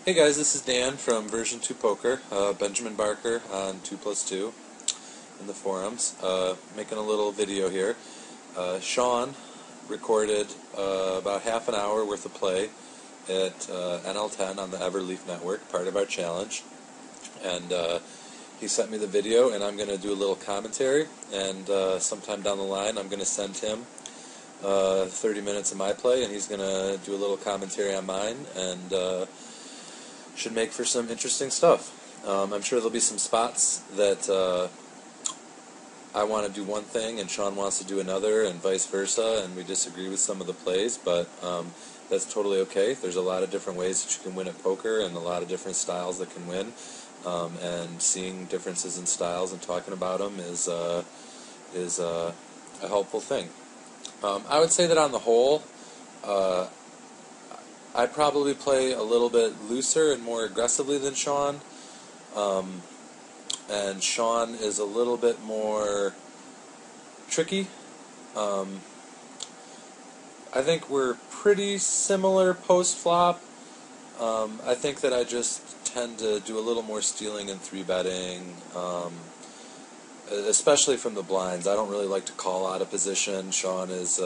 Hey guys, this is Dan from Version 2 Poker, Benjamin Barker on 2+2 in the forums, making a little video here. Sean recorded about half an hour worth of play at NL10 on the Everleaf Network, part of our challenge, and he sent me the video, and I'm going to do a little commentary, and sometime down the line I'm going to send him 30 minutes of my play, and he's going to do a little commentary on mine, and should make for some interesting stuff. I'm sure there'll be some spots that I want to do one thing and Sean wants to do another, and vice versa, and we disagree with some of the plays, but that's totally okay. There's a lot of different ways that you can win at poker and a lot of different styles that can win, and seeing differences in styles and talking about them is a helpful thing. I would say that on the whole, I probably play a little bit looser and more aggressively than Sean, and Sean is a little bit more tricky. I think we're pretty similar post-flop. I think that I just tend to do a little more stealing and 3-betting, especially from the blinds. I don't really like to call out of position. Sean is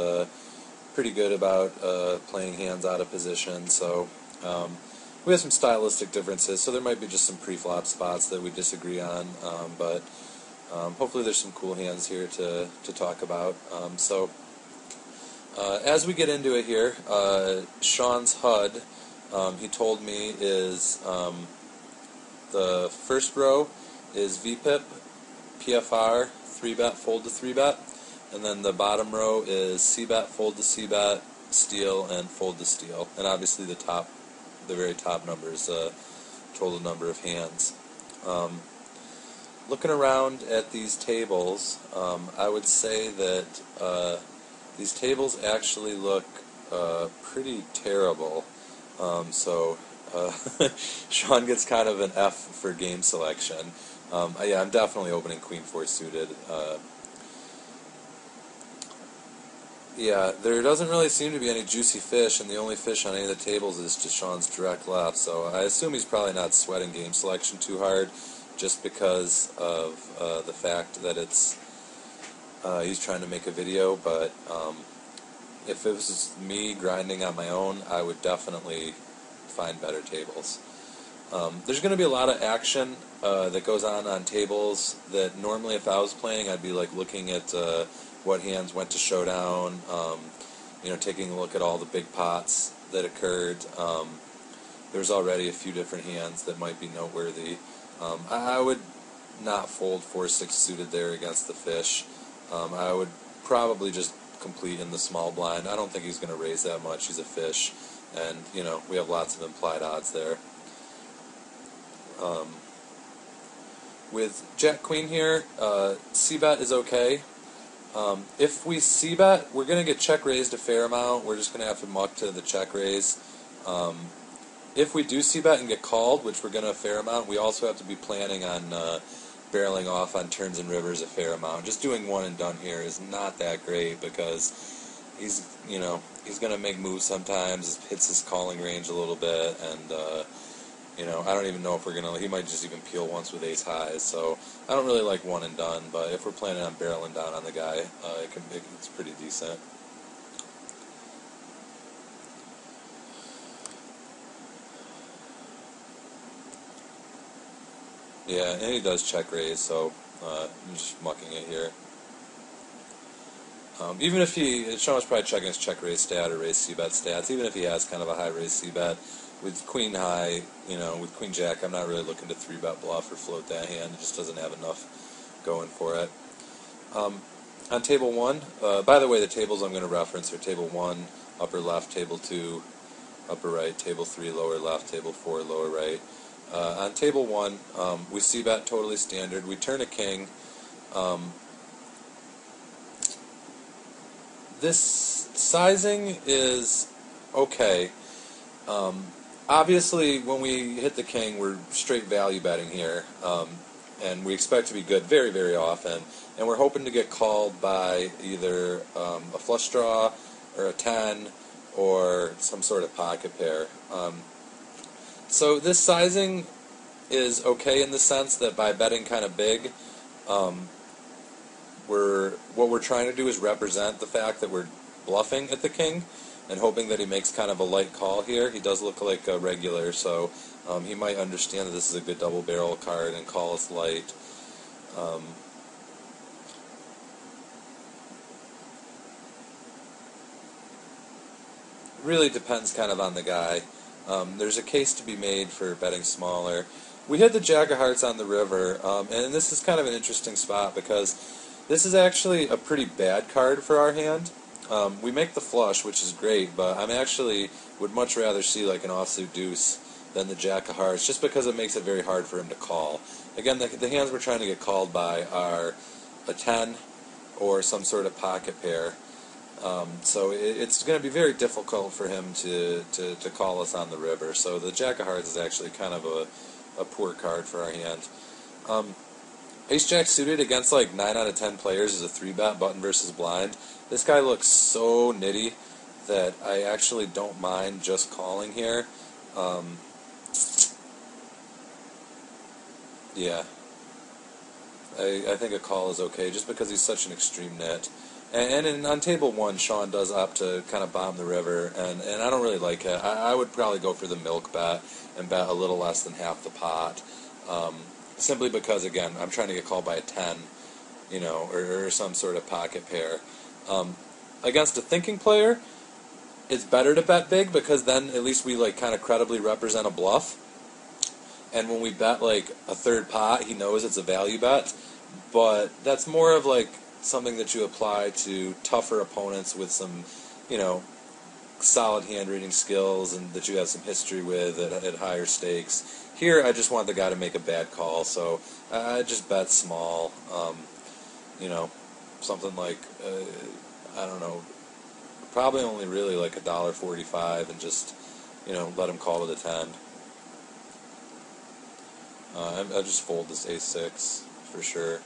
pretty good about playing hands out of position, so we have some stylistic differences, so there might be just some pre-flop spots that we disagree on, but hopefully there's some cool hands here to talk about. As we get into it here, Sean's HUD, he told me, is the first row is VPIP, PFR, 3-bet, fold to 3-bet, and then the bottom row is C-bet, fold to C-bet, steal, and fold to steal. And obviously the very top number is the total number of hands. Looking around at these tables, I would say that these tables actually look pretty terrible. Sean gets kind of an F for game selection. Yeah, I'm definitely opening Queen 4 suited. Yeah, there doesn't really seem to be any juicy fish, and the only fish on any of the tables is to Sean's direct left, so I assume he's probably not sweating game selection too hard, just because of the fact that he's trying to make a video, but if it was me grinding on my own, I would definitely find better tables. There's going to be a lot of action that goes on tables that normally if I was playing, I'd be like looking at what hands went to showdown, taking a look at all the big pots that occurred. There's already a few different hands that might be noteworthy. I would not fold 4-6 suited there against the fish. I would probably just complete in the small blind. I don't think he's going to raise that much. He's a fish, and we have lots of implied odds there. With Jack Queen here, C-bet is okay. If we C-bet, we're going to get check raised a fair amount. We're just going to have to muck to the check raise. If we do C-bet and get called, which we're going to a fair amount, we also have to be planning on barreling off on turns and rivers a fair amount. Just doing one and done here is not that great because he's going to make moves sometimes, hits his calling range a little bit, and I don't even know if he might just even peel once with ace highs, so I don't really like one and done, but if we're planning on barreling down on the guy, it's pretty decent. Yeah, and he does check raise, so I'm just mucking it here. Even if Sean's probably checking his check raise stat or raise C-bet stats, even if he has kind of a high raise C-bet, with Queen high, with Queen Jack, I'm not really looking to 3-bet bluff or float that hand. It just doesn't have enough going for it. On table 1, by the way, the tables I'm going to reference are table 1, upper left, table 2, upper right, table 3, lower left, table 4, lower right. On table 1, we C-bet totally standard. We turn a king. This sizing is okay. Obviously, when we hit the king, we're straight value betting here, and we expect to be good very, very often. And we're hoping to get called by either a flush draw or a 10 or some sort of pocket pair. So this sizing is okay in the sense that by betting kind of big, what we're trying to do is represent the fact that we're bluffing at the king and hoping that he makes kind of a light call here. He does look like a regular, so he might understand that this is a good double barrel card and call us light. Really depends kind of on the guy. There's a case to be made for betting smaller. We had the Jack of Hearts on the river, and this is kind of an interesting spot because this is actually a pretty bad card for our hand. We make the flush, which is great, but I'm actually would much rather see like an offsuit deuce than the Jack of Hearts, just because it makes it very hard for him to call. Again, the hands we're trying to get called by are a 10 or some sort of pocket pair. So it's going to be very difficult for him to call us on the river. So the Jack of Hearts is actually kind of a poor card for our hand. Ace-Jack suited against like 9 out of 10 players is a 3-bet button versus blind. This guy looks so nitty that I actually don't mind just calling here. Yeah. I think a call is okay just because he's such an extreme nit. And on table 1, Sean does opt to kind of bomb the river, and I don't really like it. I would probably go for the milk bet and bet a little less than half the pot. Simply because, again, I'm trying to get called by a 10, or some sort of pocket pair. Against a thinking player, it's better to bet big because then at least we like kind of credibly represent a bluff. And when we bet like a third pot, he knows it's a value bet. But that's more of like something that you apply to tougher opponents with some, solid hand reading skills and that you have some history with at higher stakes. Here, I just want the guy to make a bad call, so I just bet small. Something like, I don't know, probably only really like $1.45 and just, let him call to the 10. I'll just fold this ace-6 for sure.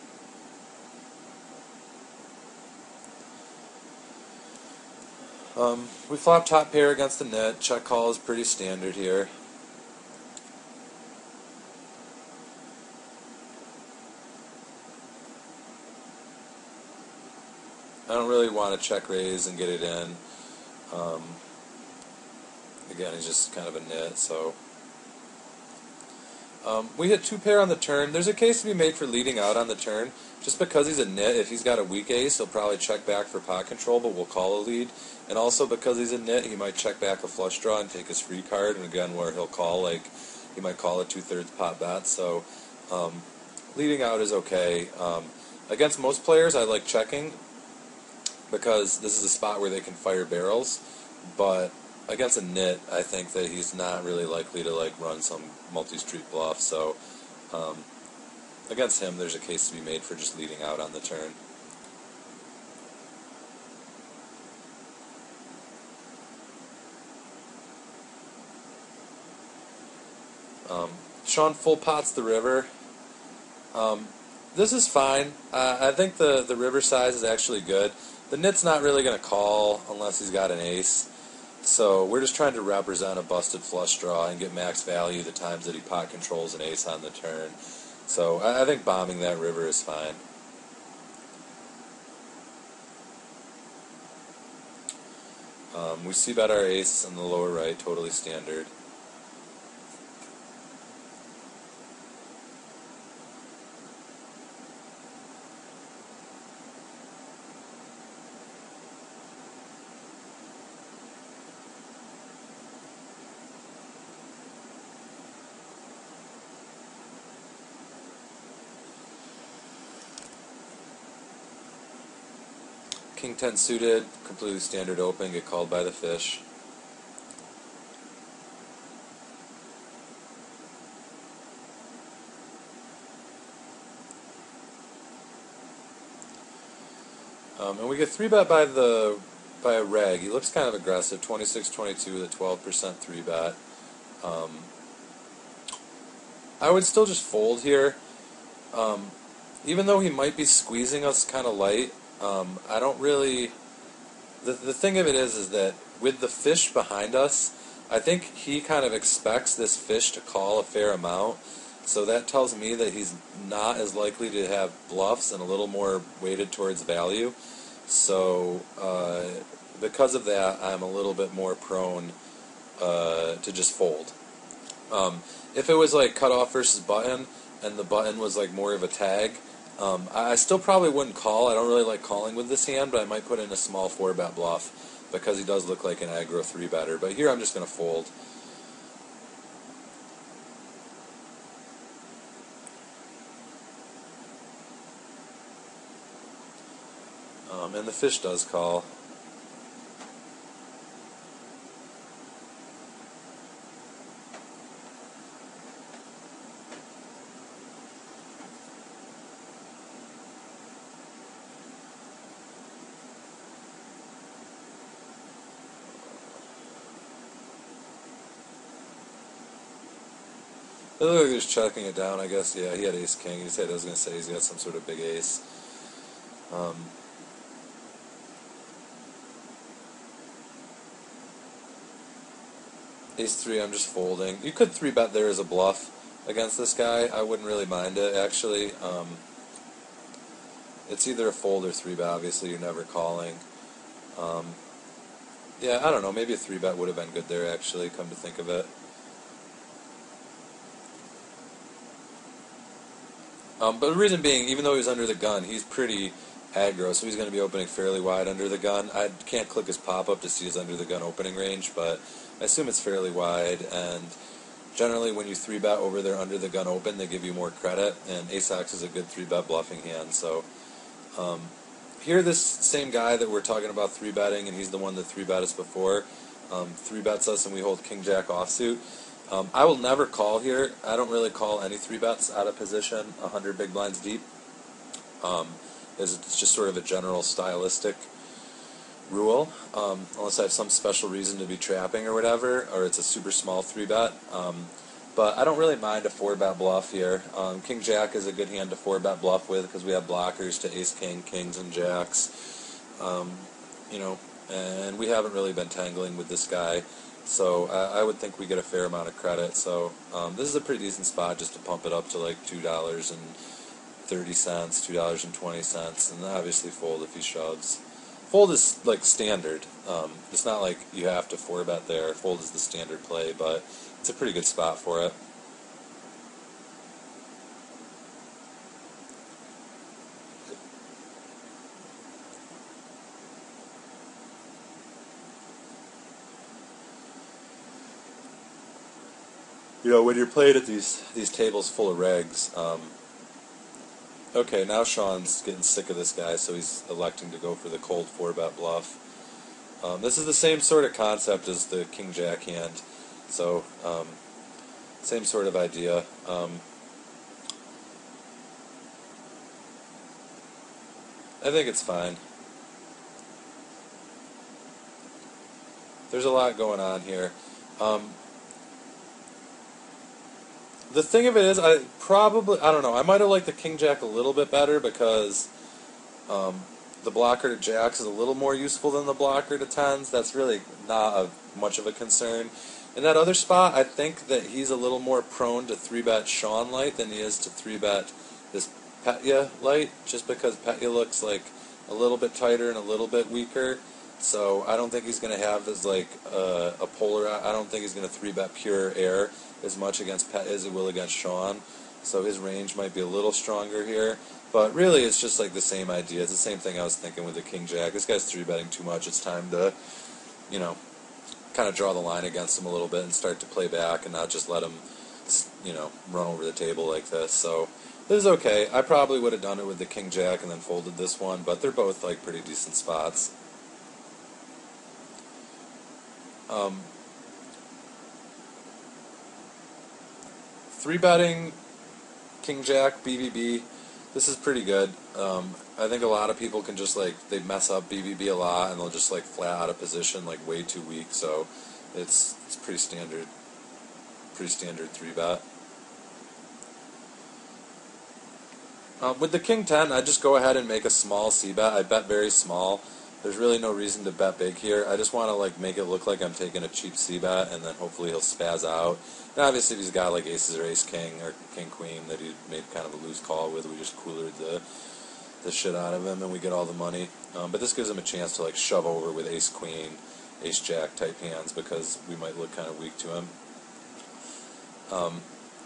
We flop top pair against the nit. Check call is pretty standard here. I don't really want to check raise and get it in. Again, he's just kind of a nit, so. We hit 2 pair on the turn. There's a case to be made for leading out on the turn. Just because he's a nit, if he's got a weak ace, he'll probably check back for pot control, but we'll call a lead. And also because he's a nit, he might check back a flush draw and take his free card. And again, where he'll call, like, he might call a 2/3 pot bet. So leading out is okay. Against most players, I like checking because this is a spot where they can fire barrels. But against a nit, I think that he's not really likely to like run some multi-street bluff. So against him, there's a case to be made for just leading out on the turn. Sean full pots the river. This is fine. I think the river size is actually good. The nit's not really going to call unless he's got an ace. So we're just trying to represent a busted flush draw and get max value the times that he pot controls an ace on the turn. So I think bombing that river is fine. We see bet our ace in the lower right, totally standard. King 10 suited, completely standard open, get called by the fish. And we get 3-bet by a reg. He looks kind of aggressive, 26-22 with a 12% 3-bet. I would still just fold here. Even though he might be squeezing us kind of light, I don't really. The thing of it is that with the fish behind us, I think he kind of expects this fish to call a fair amount, so that tells me that he's not as likely to have bluffs and a little more weighted towards value. So because of that, I'm a little bit more prone to just fold. If it was like cutoff versus button, and the button was like more of a tag, I still probably wouldn't call. I don't really like calling with this hand, but I might put in a small 4-bet bluff because he does look like an aggro 3-better. But here I'm just going to fold. And the fish does call. It looked like he was chucking it down, I guess. Yeah, he had ace-king. He said I was going to say he's got some sort of big ace. Ace-3, I'm just folding. You could 3-bet there as a bluff against this guy. I wouldn't really mind it, actually. It's either a fold or 3-bet. Obviously, you're never calling. Yeah, I don't know. Maybe a 3-bet would have been good there, actually, come to think of it. But the reason being, even though he was under the gun, he's pretty aggro, so he's going to be opening fairly wide under the gun. I can't click his pop-up to see his under the gun opening range, but I assume it's fairly wide, and generally when you 3-bet over their under the gun open, they give you more credit, and ace-X is a good 3-bet bluffing hand, so here this same guy that we're talking about 3-betting, and he's the one that 3-bet us before, 3-bets us and we hold king-jack offsuit. I will never call here. I don't really call any 3-bets out of position 100 big blinds deep. It's just sort of a general stylistic rule, unless I have some special reason to be trapping or whatever, or it's a super small 3-bet. But I don't really mind a 4-bet bluff here. King-jack is a good hand to 4-bet bluff with because we have blockers to ace-king, kings, and jacks. And we haven't really been tangling with this guy. So I would think we get a fair amount of credit. So this is a pretty decent spot just to pump it up to like $2.30, $2.20, and obviously fold if he shoves. Fold is like standard. It's not like you have to 4-bet there. Fold is the standard play, but it's a pretty good spot for it. When you're playing at these tables full of regs, okay, now Sean's getting sick of this guy, so he's electing to go for the cold 4-bet bluff. This is the same sort of concept as the king-jack hand, so same sort of idea. I think it's fine. There's a lot going on here. The thing of it is, I don't know, I might have liked the king-jack a little bit better because the blocker to jacks is a little more useful than the blocker to tens. That's really not much of a concern. In that other spot, I think that he's a little more prone to 3-bet Sean light than he is to 3-bet this Petya light, just because Petya looks like a little bit tighter and a little bit weaker. So I don't think he's going to have as like a polar. I don't think he's going to 3-bet pure air as much against Pet as it will against Sean. So his range might be a little stronger here. But really, it's just like the same idea. It's the same thing I was thinking with the king-jack. This guy's 3-betting too much. It's time to, kind of draw the line against him a little bit and start to play back and not just let him, run over the table like this. So this is okay. I probably would have done it with the king-jack and then folded this one, but they're both like pretty decent spots. 3-betting king-jack BBB. This is pretty good. I think a lot of people can just they mess up BBB a lot and they'll just flat out of position way too weak. So it's pretty standard 3-bet. With the king-10, I just go ahead and make a small c-bet. I bet very small. There's really no reason to bet big here. I just want to like make it look like I'm taking a cheap c-bet, and then hopefully he'll spaz out. And obviously, if he's got like aces or ace king or king queen that he made kind of a loose call with, we just coolered the shit out of him, and we get all the money. But this gives him a chance to like shove over with ace queen, ace jack type hands, because we might look kind of weak to him.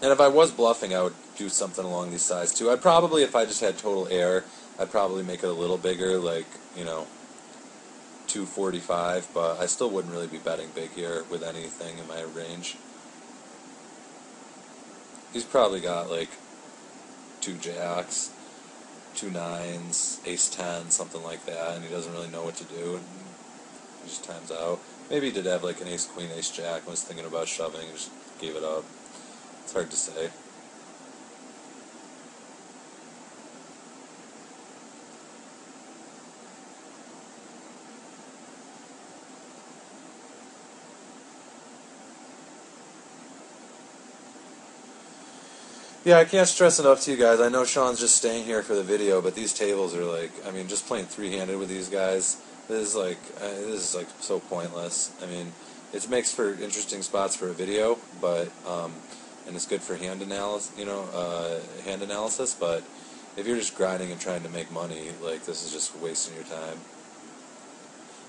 And if I was bluffing, I would do something along these sides too. I'd probably, if I just had total air, I'd probably make it a little bigger, like, you know, 245, but I still wouldn't really be betting big here with anything in my range. He's probably got like 2 jacks, 2 nines, ace 10, something like that, and he doesn't really know what to do, and he just times out. Maybe he did have like an ace queen, ace jack, and was thinking about shoving, and just gave it up. It's hard to say. Yeah, I can't stress enough to you guys. I know Sean's just staying here for the video, but these tables are like, I mean, just playing three-handed with these guys, this is like so pointless. I mean, it makes for interesting spots for a video, but and it's good for hand analysis, hand analysis. But if you're just grinding and trying to make money, like, this is just wasting your time.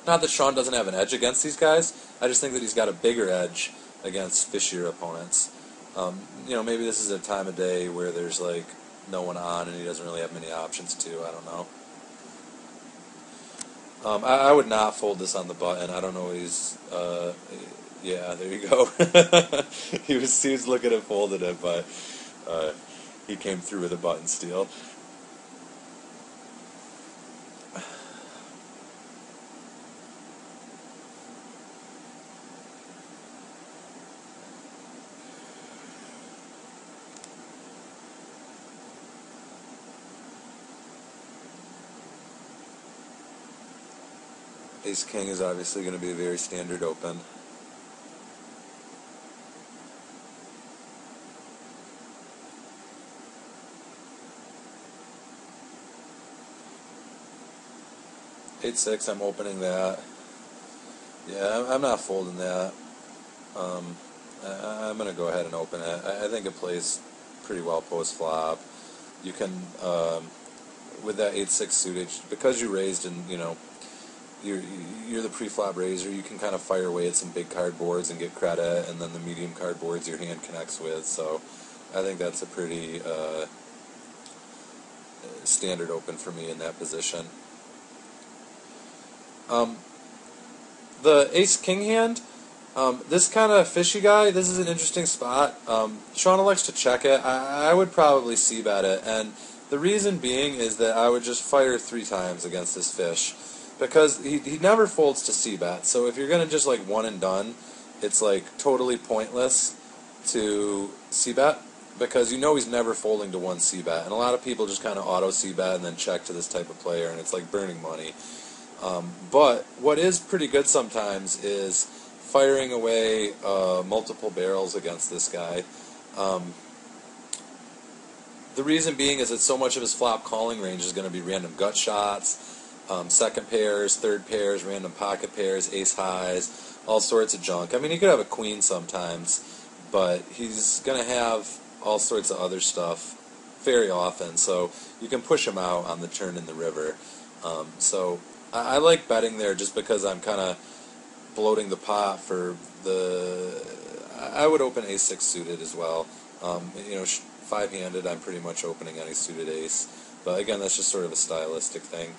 Not that Sean doesn't have an edge against these guys. I just think that he's got a bigger edge against fishier opponents. Maybe this is a time of day where there's like no one on and he doesn't really have many options too. I don't know. I would not fold this on the button. I don't know what he's. Yeah, there you go. he was looking at folding it, but he came through with a button steal. Ace king is obviously going to be a very standard open. Eight six, I'm opening that. Yeah, I'm not folding that. I'm going to go ahead and open it. I think it plays pretty well post flop. You can, with that 8-6 suited, because you raised and you're the pre-flop raiser, you can kind of fire away at some big card boards and get credit, and then the medium card boards your hand connects with. So I think that's a pretty standard open for me in that position. The ace-king hand, this kind of fishy guy, this is an interesting spot. Sean elects to check it. I would probably c-bet it, and the reason being is that I would just fire 3 times against this fish, because he never folds to c-bet. So if you're going to just like one and done, it's like totally pointless to c-bet, because you know he's never folding to 1 c-bet, and a lot of people just kind of auto c-bet and then check to this type of player, and it's like burning money. But what is pretty good sometimes is firing away multiple barrels against this guy. The reason being is that so much of his flop calling range is going to be random gut shots, second pairs, third pairs, random pocket pairs, ace highs, all sorts of junk. I mean, he could have a queen sometimes, but he's going to have all sorts of other stuff very often, so you can push him out on the turn in the river. So I like betting there just because I'm kind of bloating the pot for the... I would open ace-6 suited as well. 5-handed, I'm pretty much opening any suited ace. But again, that's just sort of a stylistic thing.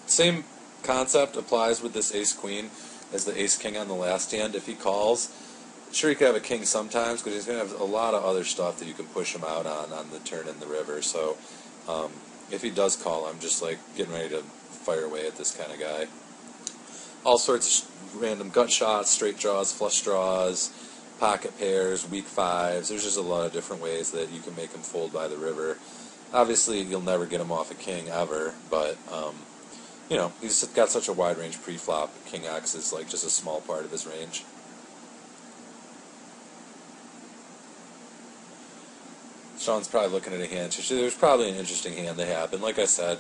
Same concept applies with this ace-queen as the ace-king on the last hand. If he calls, sure, he could have a king sometimes, because he's going to have a lot of other stuff that you can push him out on the turn in the river. So if he does call, I'm just like getting ready to fire away at this kind of guy. All sorts of random gut shots, straight draws, flush draws, pocket pairs, weak fives. There's just a lot of different ways that you can make him fold by the river. Obviously, you'll never get him off a king ever, but he's got such a wide range pre-flop. King X is like just a small part of his range. Sean's probably looking at a hand. There's probably an interesting hand they have. And like I said,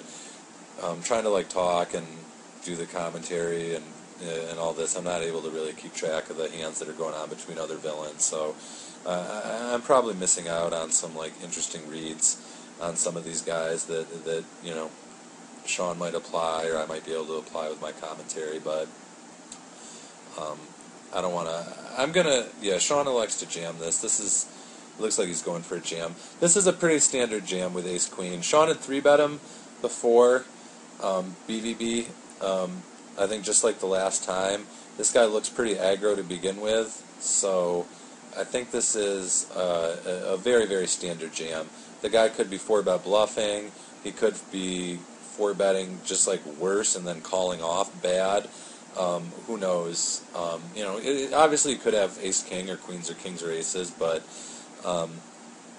trying to like talk and do the commentary and all this, I'm not able to really keep track of the hands that are going on between other villains. So I'm probably missing out on some like interesting reads on some of these guys that you know Sean might apply or I might be able to apply with my commentary, but I don't want to. Yeah, Sean elects to jam this. Looks like he's going for a jam. This is a pretty standard jam with Ace Queen. Sean had 3-bet him before BVB. I think just like the last time, this guy looks pretty aggro to begin with, so I think this is a very, very standard jam. The guy could be 4-bet bluffing. He could be 4-betting just like worse and then calling off bad. Who knows? Obviously you could have ace-king or queens or kings or aces, but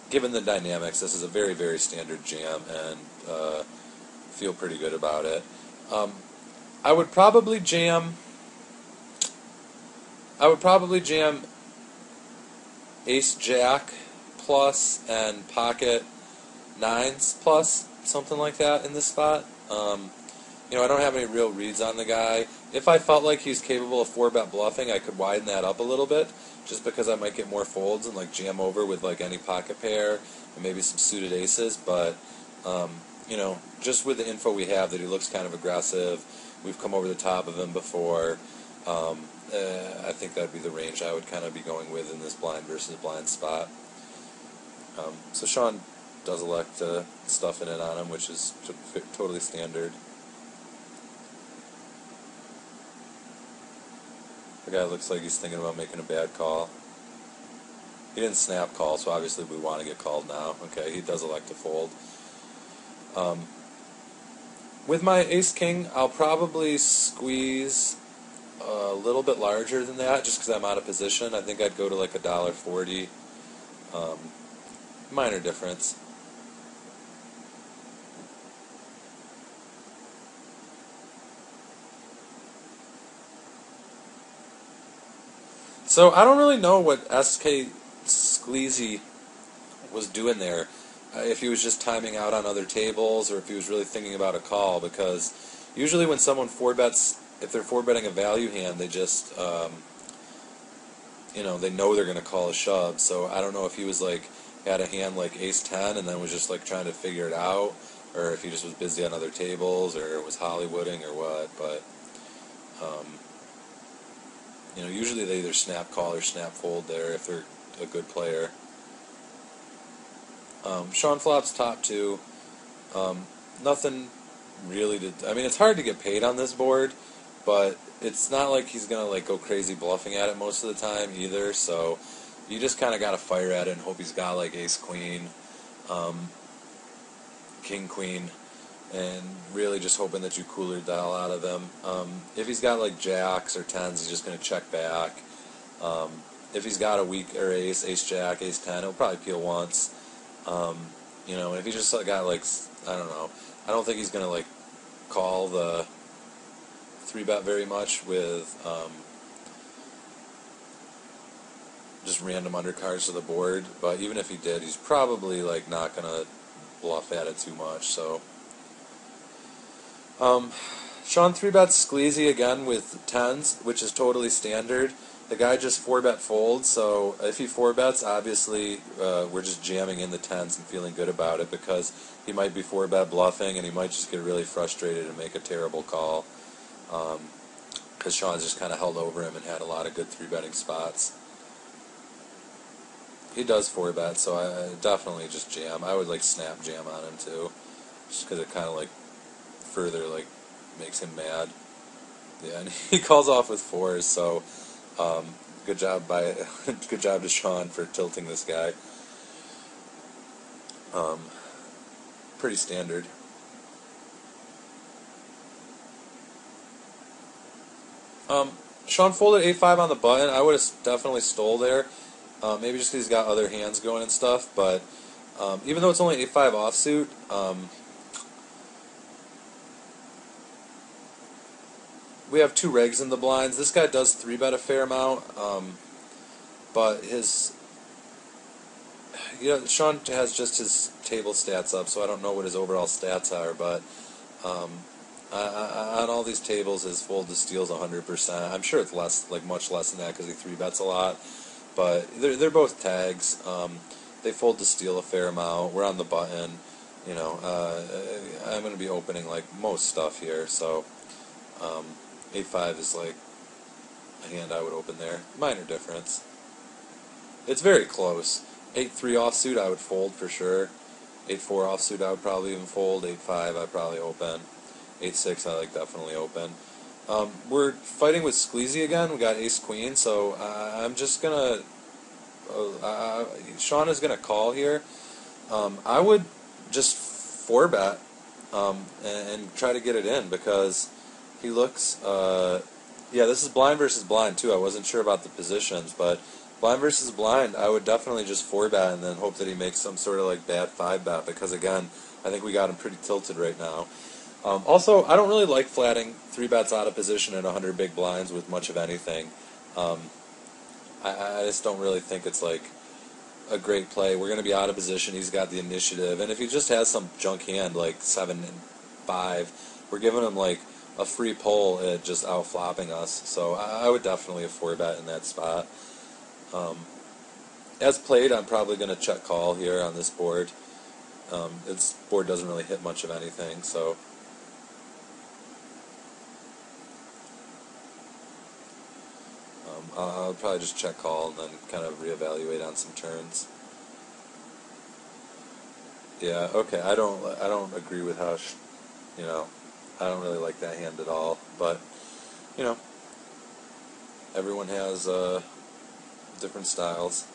given the dynamics, this is a very, very standard jam, and feel pretty good about it. I would probably jam ace-jack plus and pocket nines plus, something like that in this spot. I don't have any real reads on the guy. If I felt like he's capable of 4-bet bluffing, I could widen that up a little bit, just because I might get more folds and like jam over with like any pocket pair and maybe some suited aces. But just with the info we have that he looks kind of aggressive, we've come over the top of him before. I think that'd be the range I would kind of be going with in this blind versus blind spot. So Sean does elect stuffing it on him, which is totally standard. The guy looks like he's thinking about making a bad call. He didn't snap call, so obviously we want to get called now. Okay, he does elect to fold. With my ace-king, I'll probably squeeze a little bit larger than that, just because I'm out of position. I think I'd go to like $1.40. Minor difference. So I don't really know what SK Skleezy was doing there. If he was just timing out on other tables, or if he was really thinking about a call, because usually when someone 4-bets, if they're 4-betting a value hand, they just, they know they're going to call a shove. So I don't know if he was like, had a hand like ace-10 and then was just like trying to figure it out, or if he just was busy on other tables, or was Hollywooding or what, but, usually they either snap call or snap fold there if they're a good player. Sean flops top 2. Nothing really it's hard to get paid on this board, but it's not like he's going to like go crazy bluffing at it most of the time either, so you just kind of got to fire at it and hope he's got like ace-queen, king-queen, and really just hoping that you cooler the hell out of him. If he's got like jacks or 10s, he's just going to check back. If he's got a weak or ace-jack, ace-10, he'll probably peel once. And if he just got like, I don't know, I don't think he's going to like call the 3-bet very much with just random undercards to the board, but even if he did, he's probably like not going to bluff at it too much. So Sean 3-bets Skleezy again with 10s, which is totally standard. The guy just 4-bet folds, so if he 4-bets, obviously we're just jamming in the 10s and feeling good about it, because he might be 4-bet bluffing and he might just get really frustrated and make a terrible call, because Sean's just kind of held over him and had a lot of good 3-betting spots. He does 4-bet, so I definitely just jam. I would like snap jam on him too, just because it kind of like further like makes him mad. Yeah, and he calls off with 4s, so good job to Sean for tilting this guy. Pretty standard. Sean folded a5 on the button. I would have definitely stole there. Maybe just because he's got other hands going and stuff, but even though it's only a5 offsuit, we have 2 regs in the blinds. This guy does 3-bet a fair amount, but Sean has just his table stats up, so I don't know what his overall stats are, but on all these tables, his fold to steal's 100%. I'm sure it's less, like much less than that, because he 3-bets a lot. But they're both tags. They fold to steal a fair amount. We're on the button. I'm going to be opening like most stuff here, so 8-5 is like a hand I would open there. Minor difference. It's very close. 8-3 offsuit I would fold for sure. 8-4 offsuit I would probably even fold. 8-5 I'd probably open. 8-6 I like definitely open. We're fighting with Skleezy again. We got ace-queen, so I'm just going to... Sean is going to call here. I would just 4-bet and try to get it in, because he looks... yeah, this is blind versus blind, too. I wasn't sure about the positions, but blind versus blind, I would definitely just 4-bet and then hope that he makes some sort of like bad 5-bet, because, again, I think we got him pretty tilted right now. Also, I don't really like flatting 3-bets out of position in 100 big blinds with much of anything. I just don't really think it's like a great play. We're going to be out of position. He's got the initiative. And if he just has some junk hand like 7-5, we're giving him like a free pull at just out-flopping us. So I would definitely have 4-bet in that spot. As played, I'm probably going to check call here on this board. This board doesn't really hit much of anything, so... I'll probably just check call and then kind of reevaluate on some turns. Yeah, okay. I don't agree with how, I don't really like that hand at all. But everyone has different styles.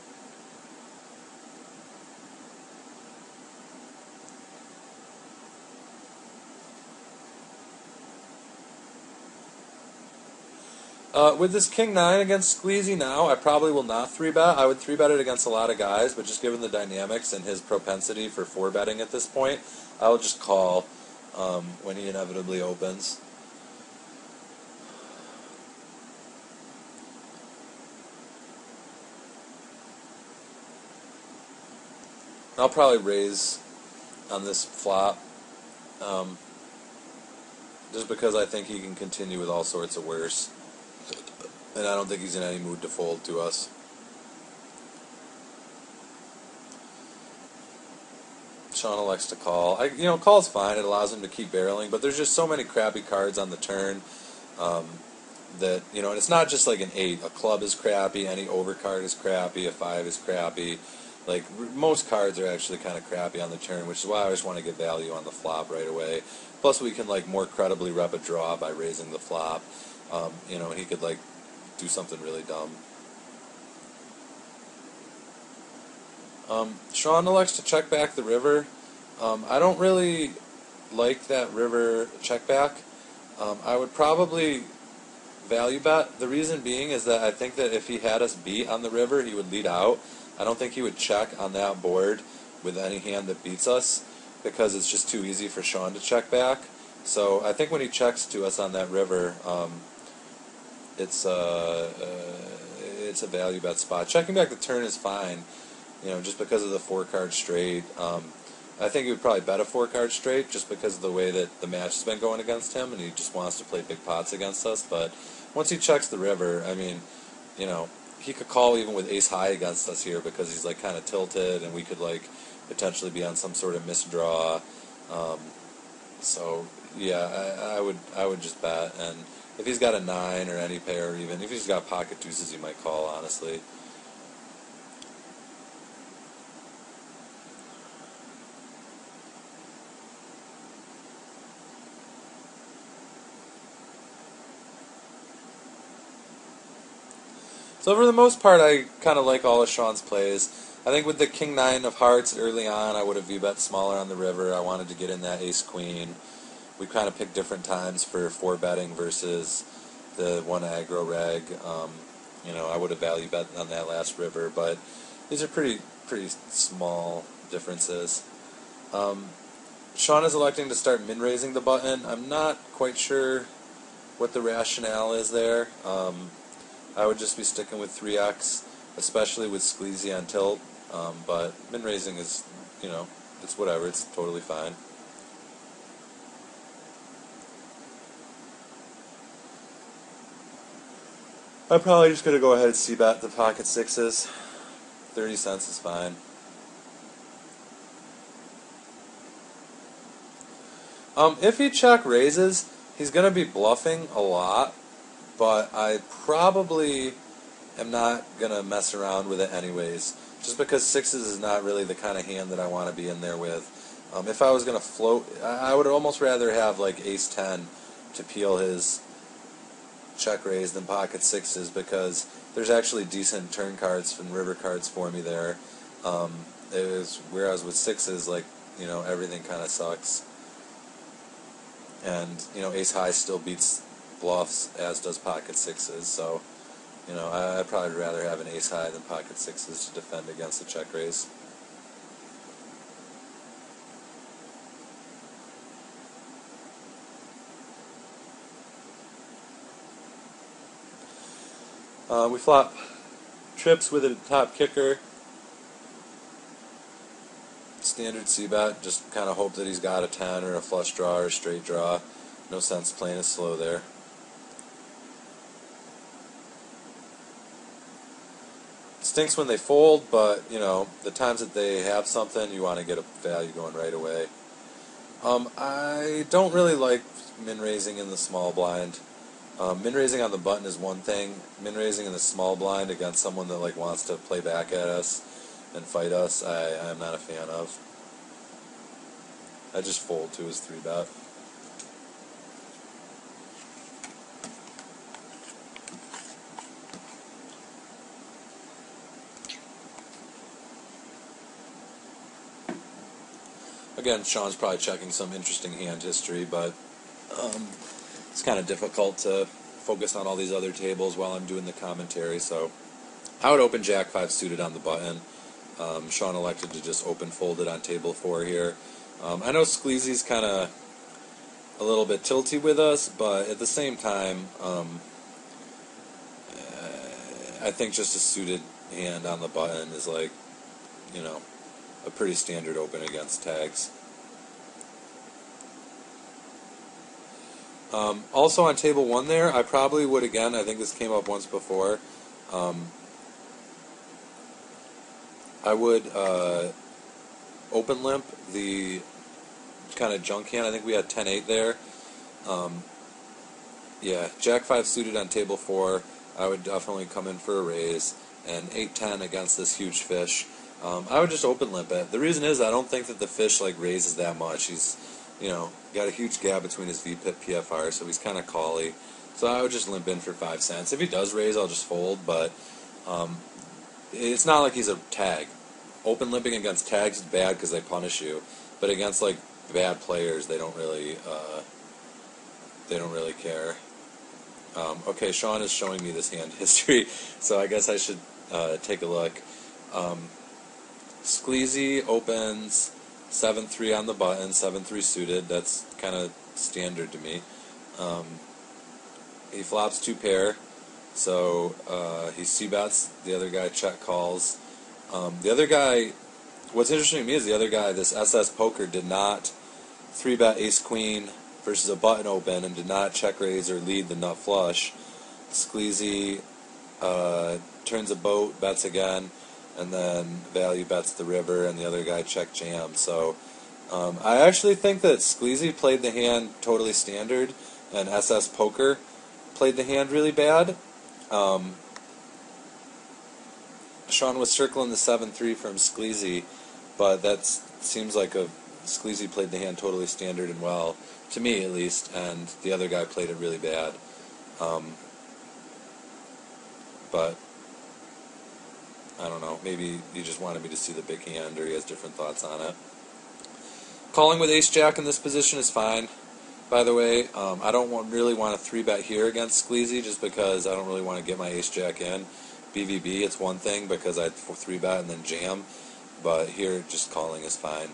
With this King-9 against Skleezy now, I probably will not 3-bet. I would 3-bet it against a lot of guys, but just given the dynamics and his propensity for 4-betting at this point, I will just call when he inevitably opens. I'll probably raise on this flop, just because I think he can continue with all sorts of worse. And I don't think he's in any mood to fold to us. Sean elects to call. Call's fine. It allows him to keep barreling, but there's just so many crappy cards on the turn that, and it's not just like an 8. A club is crappy. Any overcard is crappy. A 5 is crappy. Like, most cards are actually kind of crappy on the turn, which is why I always want to get value on the flop right away. Plus, we can, like, more credibly rep a draw by raising the flop. He could, like, do something really dumb. Sean elects to check back the river. I don't really like that river check back. I would probably value bet. The reason being is that I think that if he had us beat on the river, he would lead out. I don't think he would check on that board with any hand that beats us, because it's just too easy for Sean to check back. So I think when he checks to us on that river, it's a value bet spot. Checking back the turn is fine, just because of the 4-card straight. I think he would probably bet a 4-card straight just because of the way that the match has been going against him, and he just wants to play big pots against us. But once he checks the river, he could call even with ace-high against us here, because he's like kind of tilted, and we could like potentially be on some sort of misdraw. So yeah, I would just bet, and if he's got a 9 or any pair, or even if he's got pocket deuces, he might call, honestly. So for the most part, I kind of like all of Sean's plays. I think with the King-9 of hearts early on, I would have v-bet smaller on the river. I wanted to get in that ace-queen. We kind of picked different times for 4-betting versus the one aggro reg. I would have value bet on that last river, but these are pretty small differences. Sean is electing to start min-raising the button. I'm not quite sure what the rationale is there. I would just be sticking with 3x, especially with Skleezy on tilt. But min raising is, it's whatever. It's totally fine. I'm probably just gonna go ahead and c-bet the pocket sixes. 30 cents is fine. If he check raises, he's gonna be bluffing a lot, but I probably am not gonna mess around with it anyways. Just because sixes is not really the kind of hand that I want to be in there with. If I was gonna float, I would almost rather have like ace 10 to peel his check raise than pocket sixes, because there's actually decent turn cards and river cards for me there. Whereas with sixes, like, everything kind of sucks. And, ace high still beats bluffs, as does pocket sixes, so, I'd probably rather have an ace high than pocket sixes to defend against a check raise. We flop trips with a top kicker. Standard c-bet, just kind of hope that he's got a 10 or a flush draw or a straight draw. No sense playing it slow there. It stinks when they fold, but, the times that they have something, you want to get a value going right away. I don't really like min-raising in the small blind. Min-raising on the button is one thing. Min-raising in the small blind against someone that wants to play back at us and fight us, I'm not a fan of. I just fold to his 3-bet. Again, Sean's probably checking some interesting hand history, but it's kind of difficult to focus on all these other tables while I'm doing the commentary, so I would open Jack 5 suited on the button. Sean elected to just open fold it on table 4 here. I know Skleezy's kind of a little bit tilty with us, but at the same time, I think just a suited hand on the button is a pretty standard open against tags. Also on table 1 there, I probably would, again, I think this came up once before, I would open limp the kind of junk hand. I think we had 10-8 there. Yeah, Jack 5 suited on table 4, I would definitely come in for a raise, and 8-10 against this huge fish. I would just open limp it. The reason is I don't think that the fish raises that much. He's, got a huge gap between his VPIP PFR, so he's kind of cally. So I would just limp in for 5 cents. If he does raise, I'll just fold, but it's not like he's a tag. Open limping against tags is bad because they punish you, but against bad players, they don't really care. Okay, Sean is showing me this hand history, so I guess I should take a look. Skleezy opens 7-3 on the button, 7-3 suited. That's kind of standard to me. He flops 2 pair, so he c-bets. The other guy check calls. The other guy, what's interesting to me is the other guy, this SS Poker, did not 3-bet ace queen versus a button open and did not check raise or lead the nut flush. Skleezy turns a boat, bets again, and then value bets the river, and the other guy check jam. So I actually think that Skleezy played the hand totally standard, and SS Poker played the hand really bad. Sean was circling the 7-3 from Skleezy, but that seems like Skleezy played the hand totally standard and well, to me at least, and the other guy played it really bad. But I don't know, maybe he just wanted me to see the big hand, or he has different thoughts on it. Calling with ace-jack in this position is fine, by the way. I don't really want to 3-bet here against Skleezy, just because I don't really want to get my ace-jack in. BVB, it's one thing, because I'd 3-bet and then jam, but here, just calling is fine.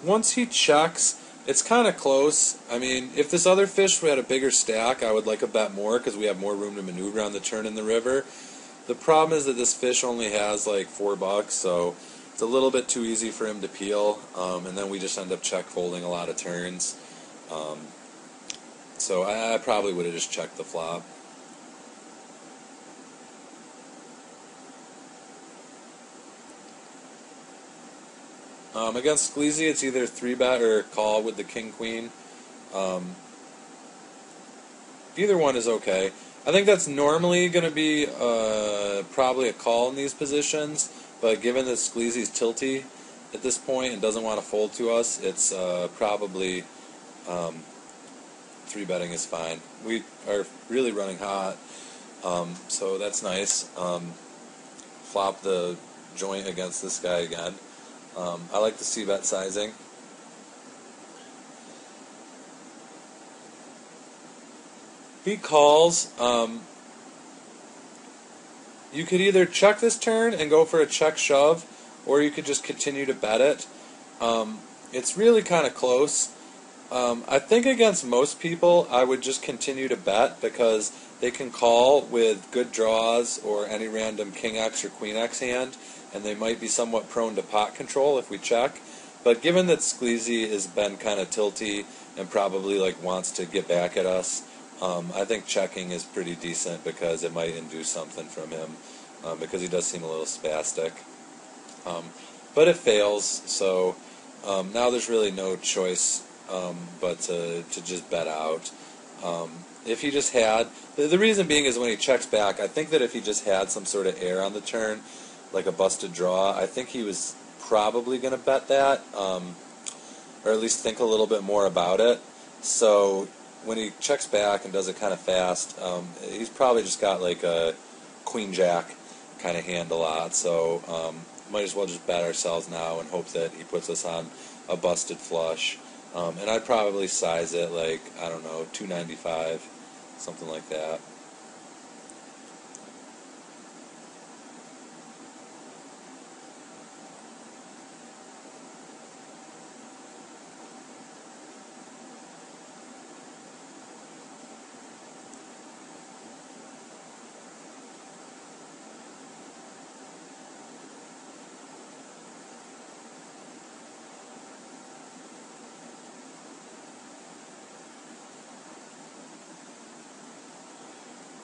Once he checks, It's kind of close. I mean, if this other fish had a bigger stack, I would like a bet more because we have more room to maneuver on the turn in the river. The problem is that this fish only has like $4, so it's a little bit too easy for him to peel, and then we just end up check folding a lot of turns. So I probably would have just checked the flop. Against Skleezy, it's either 3-bet or call with the king-queen. Either one is okay. I think that's normally going to be probably a call in these positions, but given that Skleezy's tilty at this point and doesn't want to fold to us, it's probably 3-betting is fine. We are really running hot, so that's nice. Flop the joint against this guy again. I like the c-bet sizing. If he calls, you could either check this turn and go for a check shove, or you could just continue to bet it. It's really kind of close. I think against most people, I would just continue to bet because they can call with good draws or any random King X or Queen X hand, and they might be somewhat prone to pot control if we check. But given that Skleezy has been kind of tilty and probably like wants to get back at us, I think checking is pretty decent because it might induce something from him because he does seem a little spastic. But it fails, so now there's really no choice but to just bet out. If he just had, the reason being is when he checks back, I think that if he just had some sort of air on the turn, like a busted draw, I think he was probably going to bet that, or at least think a little bit more about it. So when he checks back and does it kind of fast, he's probably just got like a queen-jack kind of hand a lot, so might as well just bet ourselves now and hope that he puts us on a busted flush. And I'd probably size it like, I don't know, 295, something like that.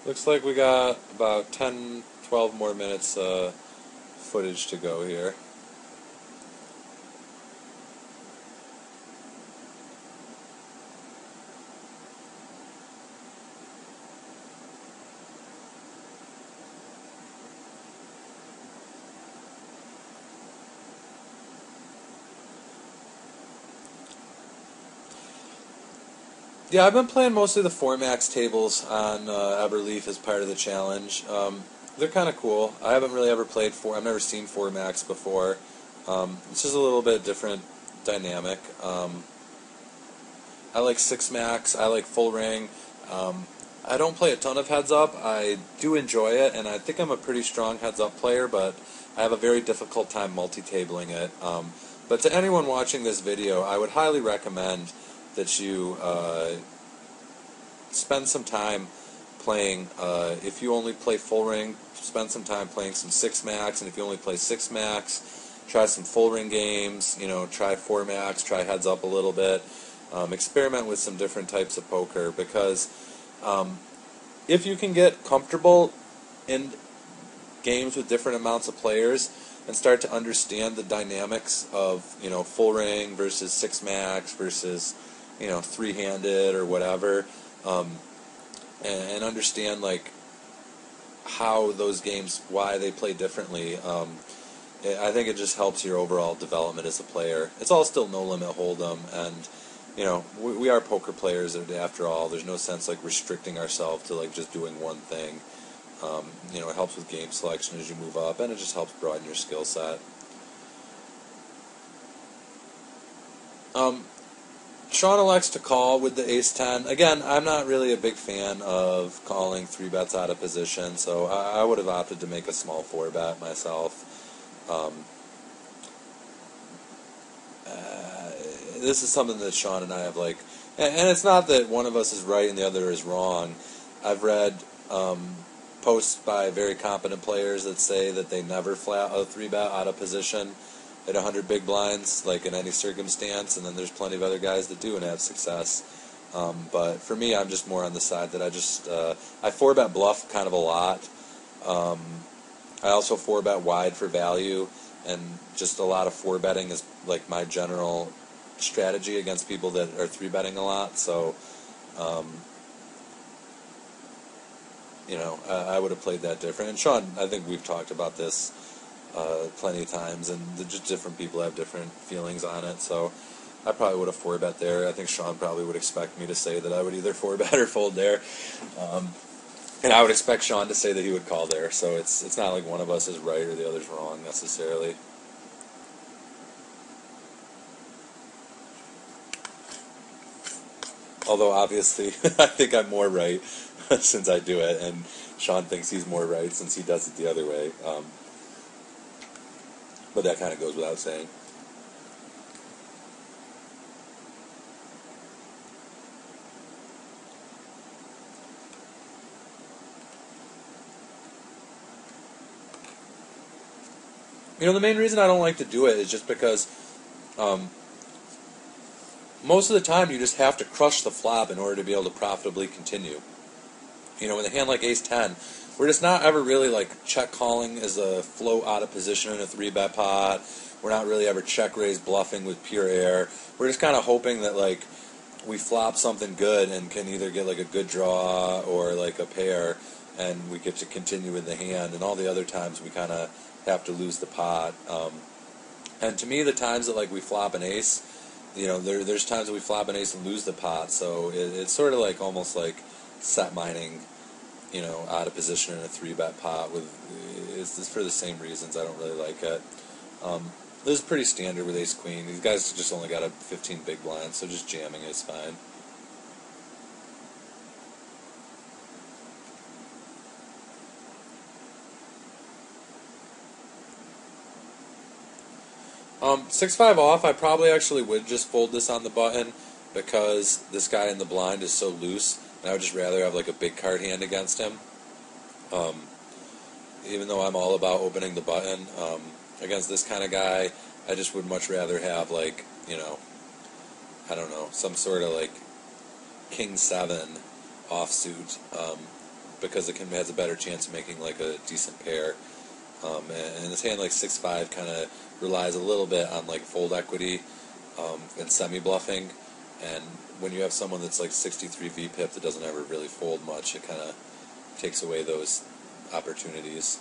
Looks like we got about 10, 12 more minutes footage to go here. Yeah, I've been playing mostly the 4-max tables on Everleaf as part of the challenge. They're kind of cool. I haven't really ever played 4. I've never seen 4-max before. It's just a little bit different dynamic. I like 6-max. I like full ring. I don't play a ton of heads up. I do enjoy it, and I think I'm a pretty strong heads up player, but I have a very difficult time multi-tabling it. But to anyone watching this video, I would highly recommend that you spend some time playing, if you only play full ring, spend some time playing some 6-max, and if you only play 6-max, try some full ring games, try 4-max, try heads up a little bit, experiment with some different types of poker, because if you can get comfortable in games with different amounts of players and start to understand the dynamics of, full ring versus 6-max versus three-handed or whatever, and understand like how those games, why they play differently. I think it just helps your overall development as a player. It's all still no limit hold'em, and we are poker players after all. There's no sense like restricting ourselves to like just doing one thing. It helps with game selection as you move up, and it just helps broaden your skill set. Sean elects to call with the ace-10. Again, I'm not really a big fan of calling 3-bets out of position, so I would have opted to make a small 4-bet myself. this is something that Sean and I have like, and it's not that one of us is right and the other is wrong. I've read posts by very competent players that say that they never flat a 3-bet out of position at 100 big blinds, like in any circumstance, and then there's plenty of other guys that do and have success. But for me, I'm just more on the side that I 4-bet bluff kind of a lot. I also 4-bet wide for value, and just a lot of 4-betting is like my general strategy against people that are 3-betting a lot. So, I would have played that different. And Sean, I think we've talked about this plenty of times, and just different people have different feelings on it. So I probably would have 4-bet there. I think Sean probably would expect me to say that I would either 4-bet or fold there. And I would expect Sean to say that he would call there. So it's not like one of us is right or the other's wrong necessarily. Although obviously I think I'm more right since I do it, and Sean thinks he's more right since he does it the other way. But that kind of goes without saying. The main reason I don't like to do it is just because most of the time you just have to crush the flop in order to be able to profitably continue. With a hand like Ace-10, we're just not ever really like check calling as a float out of position in a 3-bet pot. We're not really ever check raise bluffing with pure air. We're just kind of hoping that like we flop something good and can either get like a good draw or like a pair, and we get to continue with the hand. And all the other times we kind of have to lose the pot. And to me, the times that like we flop an ace, there's times that we flop an ace and lose the pot. So it's sort of like almost like set mining, out of position in a 3-bet pot. It's for the same reasons I don't really like it. This is pretty standard with Ace Queen. These guys just only got a 15 big blind, so just jamming is fine. Um, 6-5 off, I probably actually would just fold this on the button because this guy in the blind is so loose, and I would just rather have like a big card hand against him. Even though I'm all about opening the button, against this kind of guy, I just would much rather have like, I don't know, some sort of like King 7 offsuit, because it has a better chance of making like a decent pair. And this hand like 6-5 kind of relies a little bit on like fold equity and semi-bluffing, and when you have someone that's like 63 VPIP that doesn't ever really fold much, it kind of takes away those opportunities.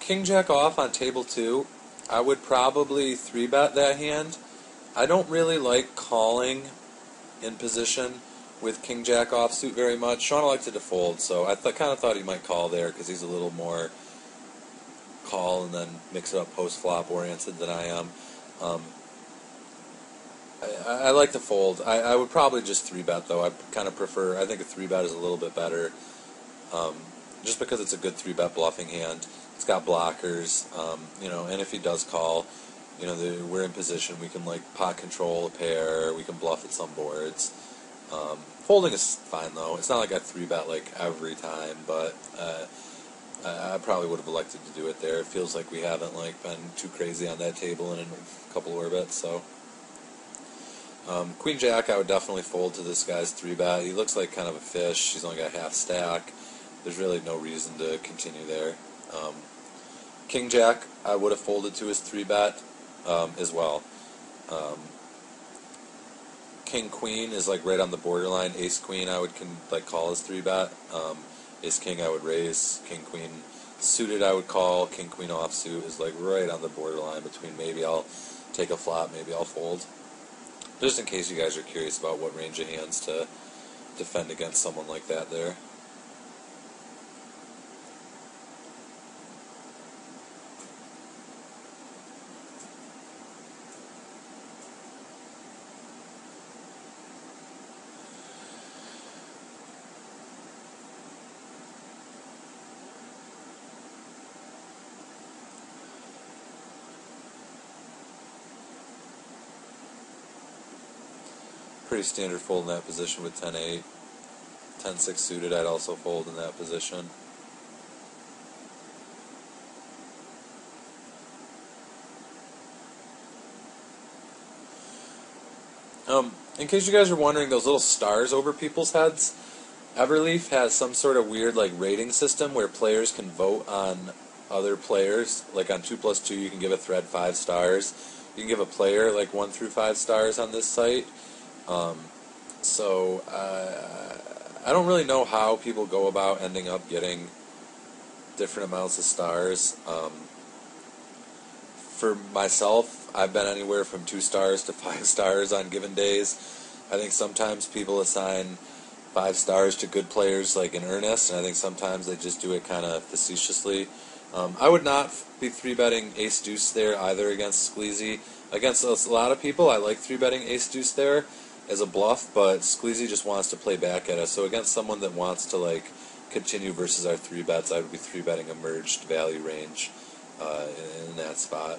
King Jack off on table 2, I would probably 3-bet that hand. I don't really like calling in position with King Jack offsuit very much. Sean elected to fold, so I kind of thought he might call there because he's a little more call and then mix it up post-flop oriented than I am. I like to fold. I would probably just 3-bet though. I kind of prefer, I think a 3-bet is a little bit better, just because it's a good 3-bet bluffing hand. It's got blockers, and if he does call, we're in position. We can like pot control a pair. We can bluff at some boards. Folding is fine though. It's not like I 3-bet like every time, but I probably would have elected to do it there. It feels like we haven't like been too crazy on that table in a couple orbits. So Queen Jack, I would definitely fold to this guy's 3-bet. He looks like kind of a fish. He's only got half stack. There's really no reason to continue there. King Jack, I would have folded to his 3-bet as well. King Queen is like right on the borderline. Ace Queen, I would call his 3-bet. Ace King, I would raise. King Queen suited, I would call. King Queen offsuit is like right on the borderline between maybe I'll take a flop, maybe I'll fold. Just in case you guys are curious about what range of hands to defend against someone like that there. pretty standard fold in that position with 10-8. 10-6 suited, I'd also fold in that position. In case you guys are wondering, those little stars over people's heads, Everleaf has some sort of weird like rating system where players can vote on other players. Like on 2+2, you can give a thread 5 stars. You can give a player like 1 through 5 stars on this site. So I don't really know how people go about ending up getting different amounts of stars. For myself, I've been anywhere from 2 stars to 5 stars on given days. I think sometimes people assign 5 stars to good players like in earnest, and I think sometimes they just do it kind of facetiously. I would not be 3-betting ace-deuce there either against Skleezy. Against a lot of people, I like 3-betting ace-deuce there as a bluff, but Skleezy just wants to play back at us. So against someone that wants to like continue versus our 3-bets, I would be 3-betting a merged value range in that spot.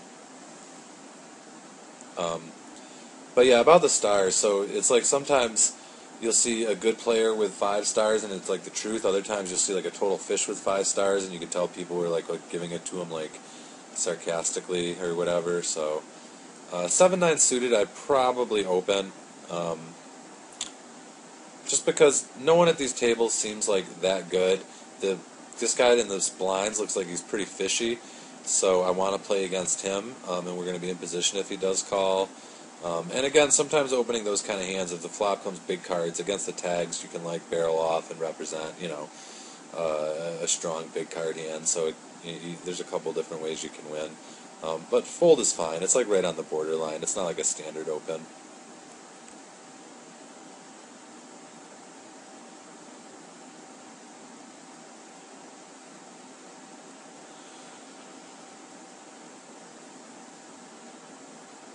But yeah, about the stars, so it's like sometimes you'll see a good player with 5 stars and it's like the truth. Other times you'll see like a total fish with 5 stars and you can tell people are like giving it to him like sarcastically or whatever. So 7-9 suited I'd probably open, just because no one at these tables seems like that good. This guy in the blinds looks like he's pretty fishy, so I want to play against him, and we're going to be in position if he does call. And again, sometimes opening those kind of hands, if the flop comes big cards against the tags, you can like barrel off and represent, a strong big card hand. So there's a couple different ways you can win. But fold is fine. It's like right on the borderline. It's not like a standard open.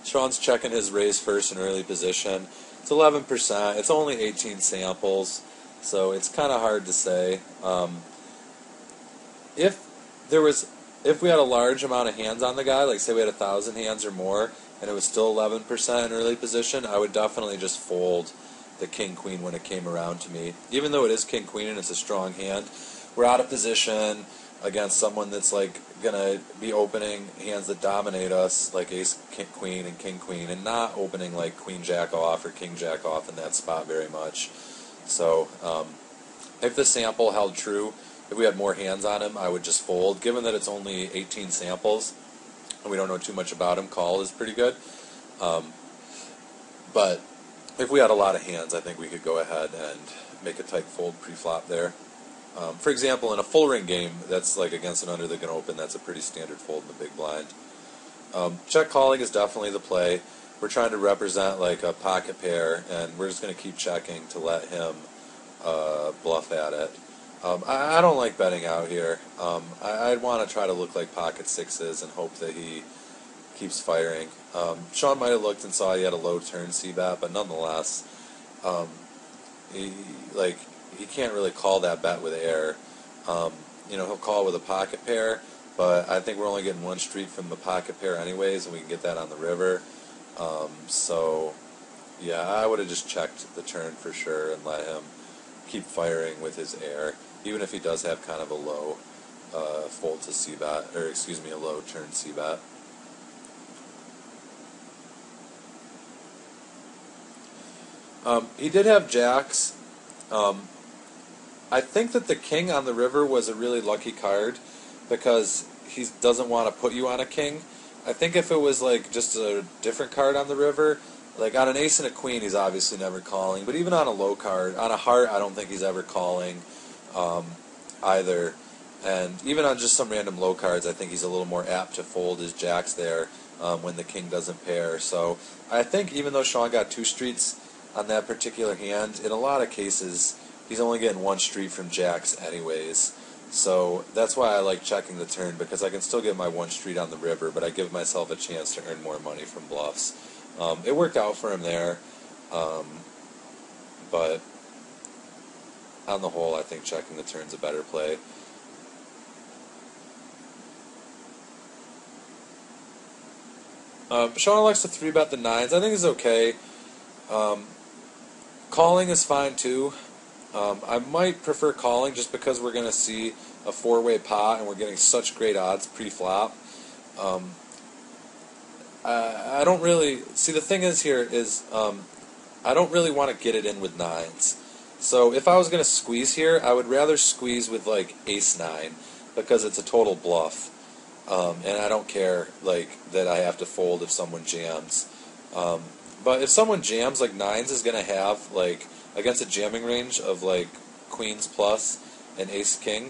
Sean's checking his raise first in early position. It's 11%. It's only 18 samples, so it's kind of hard to say. If we had a large amount of hands on the guy, like say we had 1,000 hands or more, and it was still 11% in early position, I would definitely just fold the king-queen when it came around to me. Even though it is king-queen and it's a strong hand, we're out of position against someone that's like gonna be opening hands that dominate us, like ace queen and king queen, and not opening like queen jack off or king jack off in that spot very much. So if the sample held true, if we had more hands on him, I would just fold. Given that it's only 18 samples and we don't know too much about him, call is pretty good. But if we had a lot of hands, I think we could go ahead and make a tight fold pre-flop there. For example, in a full ring game, that's like against an under that can open, that's a pretty standard fold in the big blind. Check calling is definitely the play. We're trying to represent like a pocket pair, and we're just going to keep checking to let him bluff at it. I don't like betting out here. I'd want to try to look like pocket sixes and hope that he keeps firing. Sean might have looked and saw he had a low turn c-bet, but nonetheless, he can't really call that bet with air. He'll call with a pocket pair, but I think we're only getting 1 street from the pocket pair anyways, and we can get that on the river. So, yeah, I would have just checked the turn for sure and let him keep firing with his air, even if he does have kind of a low fold to c-bet, or excuse me, a low turn c-bet. He did have jacks. I think that the king on the river was a really lucky card because he doesn't want to put you on a king. I think if it was like just a different card on the river, like on an ace and a queen, he's obviously never calling. But even on a low card, on a heart, I don't think he's ever calling either. And even on just some random low cards, I think he's a little more apt to fold his jacks there when the king doesn't pair. So I think even though Sean got 2 streets on that particular hand, in a lot of cases, he's only getting 1 street from jacks anyways. So that's why I like checking the turn, because I can still get my 1 street on the river, but I give myself a chance to earn more money from bluffs. It worked out for him there, but on the whole, I think checking the turn's a better play. Sean likes to 3-bet the 9s. I think it's okay. Calling is fine too. I might prefer calling just because we're going to see a four-way pot and we're getting such great odds pre-flop. I don't really... See, the thing is here is I don't really want to get it in with nines. So if I was going to squeeze here, I would rather squeeze with like ace-9 because it's a total bluff. And I don't care like that I have to fold if someone jams. But if someone jams, like nines is going to have, like, against a jamming range of, like, queens plus and ace-king,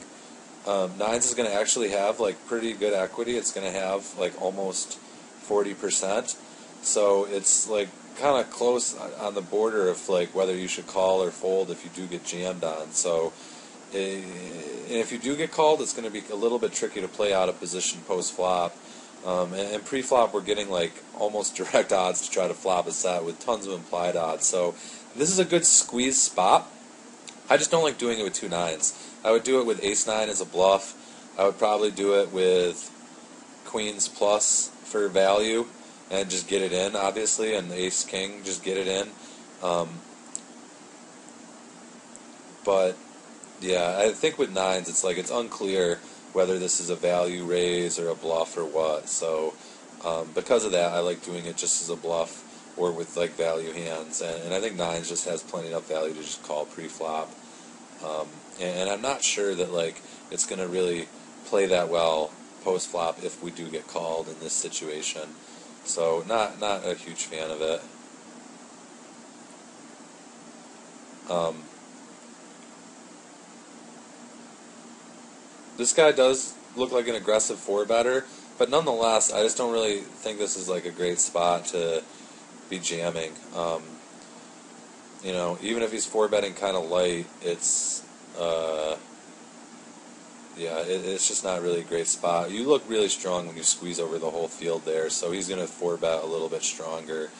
nines is going to actually have, like, pretty good equity. It's going to have, like, almost 40%. So it's, like, kind of close on the border of, like, whether you should call or fold if you do get jammed on. So, and if you do get called, it's going to be a little bit tricky to play out of position post-flop. And pre-flop, we're getting like almost direct odds to try to flop a set with tons of implied odds. So this is a good squeeze spot. I just don't like doing it with two nines. I would do it with ace-9 as a bluff. I would probably do it with queens plus for value and just get it in, obviously, and ace-king, just get it in. But yeah, I think with nines, it's like it's unclear whether this is a value raise or a bluff or what. So because of that, I like doing it just as a bluff or with like value hands. And I think nines just has plenty enough value to just call pre-flop. And I'm not sure that like it's going to really play that well post-flop if we do get called in this situation. So not a huge fan of it. This guy does look like an aggressive four-better, but nonetheless, I just don't really think this is like a great spot to be jamming. You know, even if he's four-betting kind of light, it's it's just not really a great spot. You look really strong when you squeeze over the whole field there, so he's going to four-bet a little bit stronger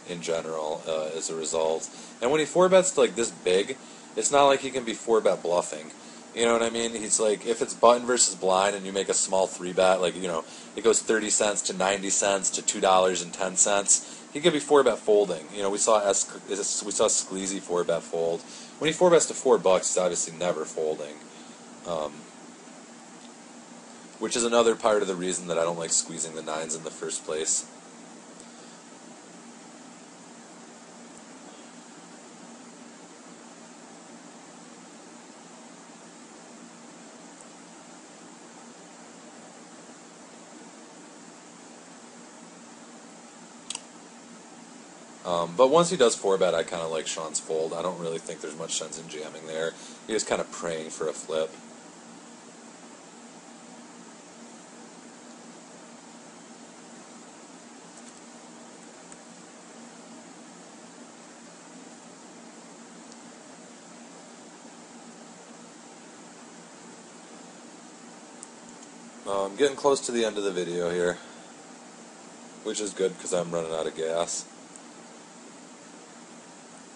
in general as a result. And when he four-bets like this big, it's not like he can be four-bet bluffing. You know what I mean? He's like, if it's button versus blind and you make a small 3-bet, like, you know, it goes 30 cents to 90 cents to $2.10, he could be 4-bet folding. You know, we saw Skleezy 4-bet fold. When he 4-bets to $4, he's obviously never folding. Which is another part of the reason that I don't like squeezing the nines in the first place. But once he does 4-bet, I kind of like Sean's fold. I don't really think there's much sense in jamming there. He was kind of praying for a flip. I'm getting close to the end of the video here, which is good because I'm running out of gas.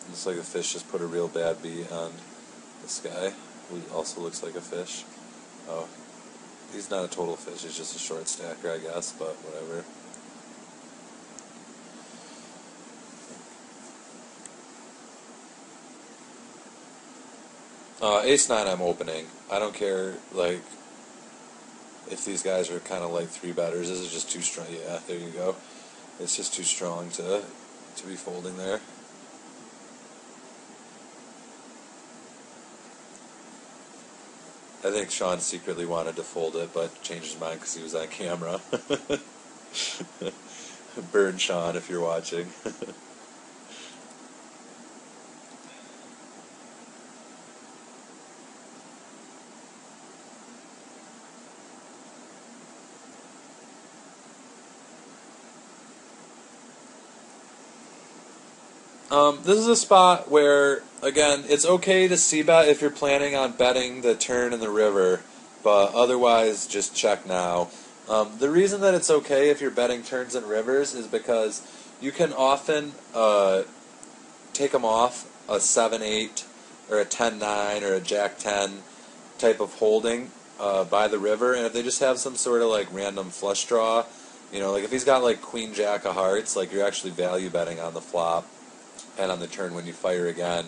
Looks like a fish just put a real bad beat on this guy, who also looks like a fish. Oh, he's not a total fish, he's just a short stacker, I guess, but whatever. Ace-9 I'm opening. I don't care, like, if these guys are kind of like 3-betters. This is just too strong. Yeah, there you go. It's just too strong to be folding there. I think Sean secretly wanted to fold it, but changed his mind because he was on camera. Burn Sean if you're watching. This is a spot where, again, it's okay to c-bet if you're planning on betting the turn in the river, but otherwise just check now. The reason that it's okay if you're betting turns and rivers is because you can often take them off a 7-8 or a 10-9 or a Jack-10 type of holding by the river, and if they just have some sort of like random flush draw, you know, like if he's got like Queen Jack of Hearts, like you're actually value betting on the flop. and on the turn when you fire again.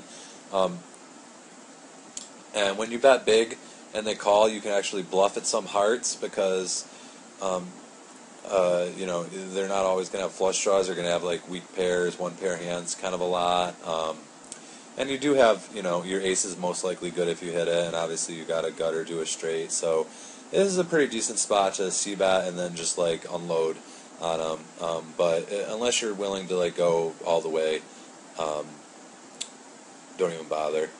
And when you bet big and they call, you can actually bluff at some hearts because they're not always going to have flush draws. They're going to have like weak pairs, one pair hands, kind of a lot. And you do have, your ace is most likely good if you hit it, and obviously you got a gut or do a straight. So this is a pretty decent spot to c-bet and then just like unload on them. But unless you're willing to like go all the way, don't even bother.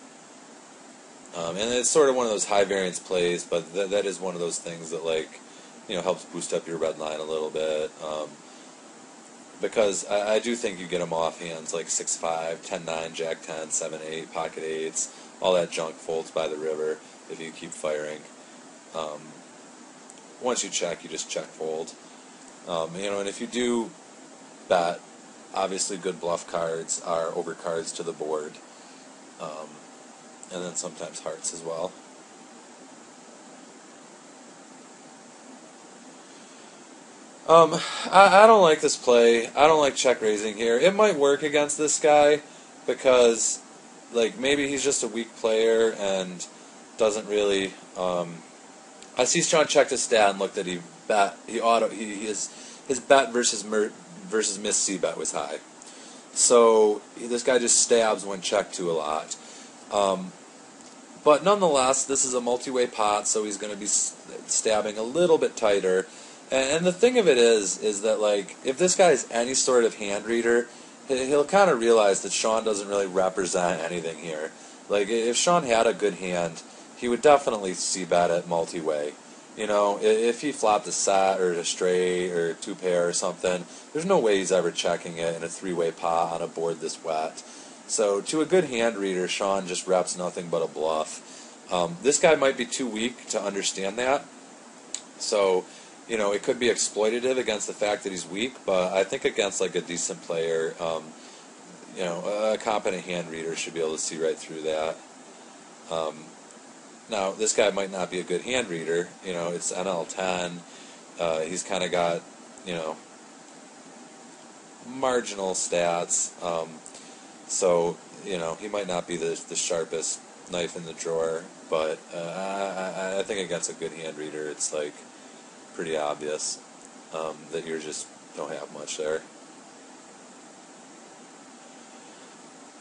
And it's sort of one of those high variance plays, but that is one of those things that like, helps boost up your red line a little bit. Because I do think you get them off hands like 6-5, 10-9, Jack 10, 7-8, pocket eights, all that junk folds by the river if you keep firing. Once you check, you just check fold. And if you do bet, obviously good bluff cards are overcards to the board. And then sometimes hearts as well. I don't like this play. I don't like check raising here. It might work against this guy because, like, maybe he's just a weak player and doesn't really. I see Sean checked his stat and looked at his bet versus miss C bet was high. So this guy just stabs when checked to a lot. But nonetheless, this is a multi-way pot, so he's going to be stabbing a little bit tighter. And the thing of it is that, like, if this guy's any sort of hand reader, he'll kind of realize that Sean doesn't really represent anything here. Like, if Sean had a good hand, he would definitely c-bet it multi-way. If he flopped a set or a straight or a two pair or something, there's no way he's ever checking it in a three-way pot on a board this wet. So to a good hand reader, Sean just reps nothing but a bluff. This guy might be too weak to understand that. So, it could be exploitative against the fact that he's weak, but I think against like a decent player, a competent hand reader should be able to see right through that. Now, this guy might not be a good hand reader. It's NL10. He's kind of got, marginal stats. So, he might not be the sharpest knife in the drawer, but I think against a good hand reader, it's like pretty obvious that you just don't have much there.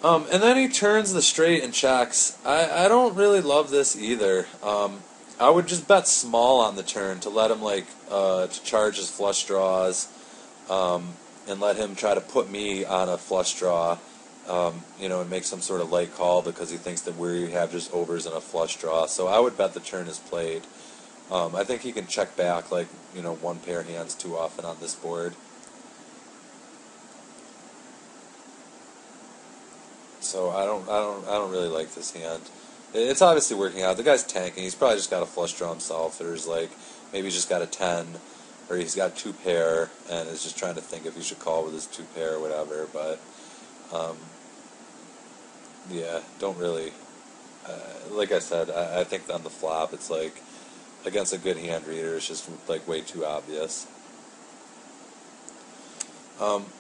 And then he turns the straight and checks. I don't really love this either. I would just bet small on the turn to let him to charge his flush draws, and let him try to put me on a flush draw, and make some sort of light call because he thinks that we have just overs and a flush draw. So I would bet the turn is played. I think he can check back one pair hands too often on this board. So I don't really like this hand. It's obviously working out. The guy's tanking. He's probably just got a flush draw himself. There's maybe he's just got a 10, or he's got two pair and is just trying to think if he should call with his two pair or whatever. But don't really. Like I said, I think on the flop it's against a good hand reader, it's just way too obvious.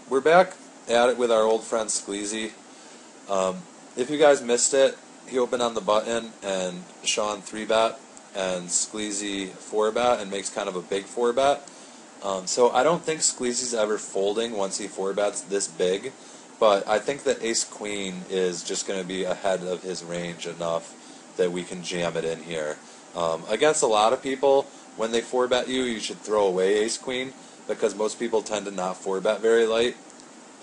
We're back at it with our old friend Skleezy. If you guys missed it, he opened on the button and Sean 3-bet and Skleezy 4-bet and makes kind of a big 4-bet. So I don't think Skleezy's ever folding once he 4-bets this big, but I think that ace-queen is just going to be ahead of his range enough that we can jam it in here. Against a lot of people, when they 4-bet you should throw away ace-queen because most people tend to not 4-bet very light.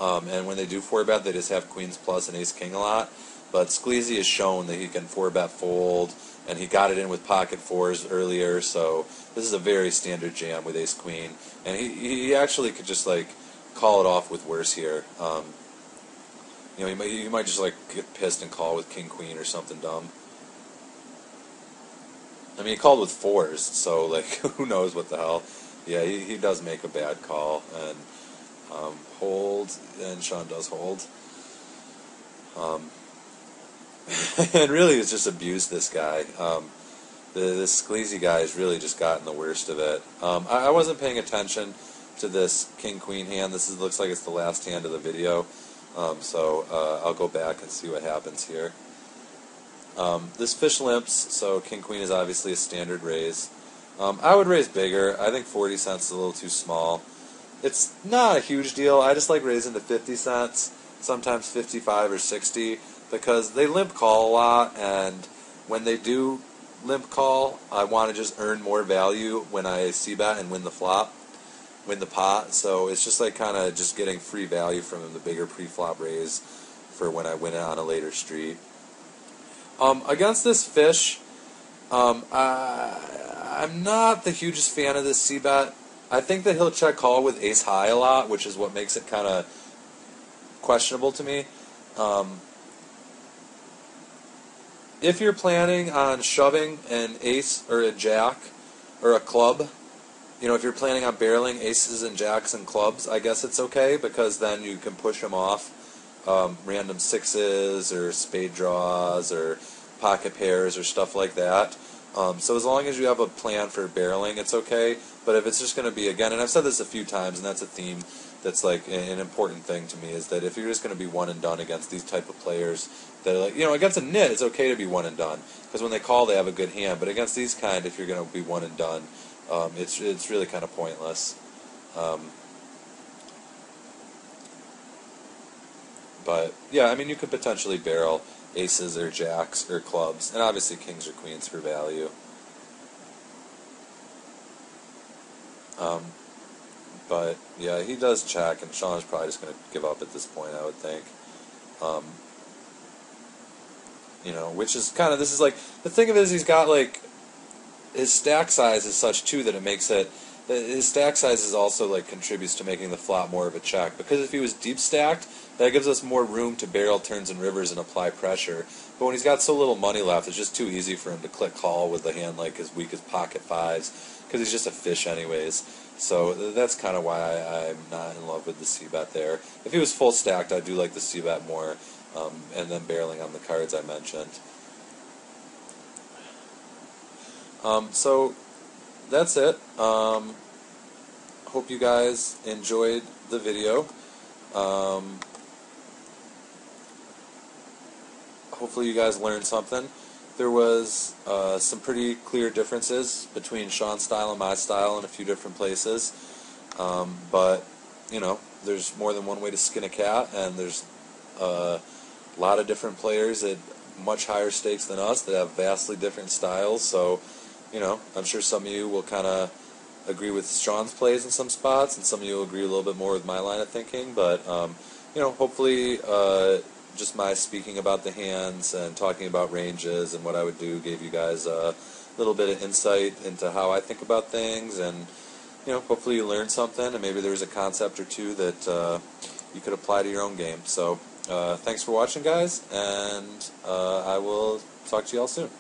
And when they do 4-bet, they just have queens plus and ace-king a lot. But Skleezy has shown that he can 4-bet fold, and he got it in with pocket fours earlier, so this is a very standard jam with ace-queen. And he actually could just, call it off with worse here. He might just, get pissed and call with king-queen or something dumb. I mean, he called with fours, so, who knows what the hell. Yeah, he does make a bad call, and hold, and Sean does hold. And really, it's just abused this guy. This Skleezy guy has really just gotten the worst of it. I wasn't paying attention to this king-queen hand. Looks like it's the last hand of the video. So I'll go back and see what happens here. This fish limps, so King Queen is obviously a standard raise. I would raise bigger. I think 40 cents is a little too small. It's not a huge deal. I just like raising to 50 cents, sometimes 55 or 60, because they limp call a lot, and when they do limp call, I want to just earn more value when I c-bet and win the flop, win the pot. So it's just like kind of just getting free value from the bigger pre-flop raise for when I win it on a later street. Against this fish, I'm not the hugest fan of this c-bet. I think that he'll check call with ace high a lot, which is what makes it kind of questionable to me. If you're planning on shoving an ace or a jack or a club, if you're planning on barreling aces and jacks and clubs, I guess it's okay, because then you can push them off random sixes or spade draws or pocket pairs or stuff like that. So as long as you have a plan for barreling, it's okay. But if it's just going to be, again, and I've said this a few times, and that's a theme that's like an important thing to me, is that if you're just going to be one and done against these type of players, that are like, against a nit, it's okay to be one and done, because when they call, they have a good hand. But against these kind, if you're going to be one and done, it's really kind of pointless. But yeah, I mean, you could potentially barrel aces or jacks or clubs, and obviously kings or queens for value. But yeah, he does check, and Sean is probably just going to give up at this point, I would think. Which is kind of, this is like, the thing of it is, he's got like, his stack size is such too that it makes it, his stack size is also like contributes to making the flop more of a check, because if he was deep stacked, that gives us more room to barrel turns and rivers and apply pressure. But when he's got so little money left, it's just too easy for him to click call with a hand like as weak as pocket fives, because he's just a fish anyways. So that's kind of why I'm not in love with the c-bet there. If he was full stacked, I do like the c-bet more, and then barreling on the cards I mentioned. So that's it. Hope you guys enjoyed the video. Hopefully you guys learned something. There was some pretty clear differences between Sean's style and my style in a few different places. But, there's more than one way to skin a cat, and there's a lot of different players at much higher stakes than us that have vastly different styles. So, I'm sure some of you will kind of agree with Sean's plays in some spots, and some of you will agree a little bit more with my line of thinking. But, hopefully just my speaking about the hands and talking about ranges and what I would do gave you guys a little bit of insight into how I think about things, and hopefully you learned something, and maybe there's a concept or two that you could apply to your own game. So thanks for watching, guys, and I will talk to you all soon.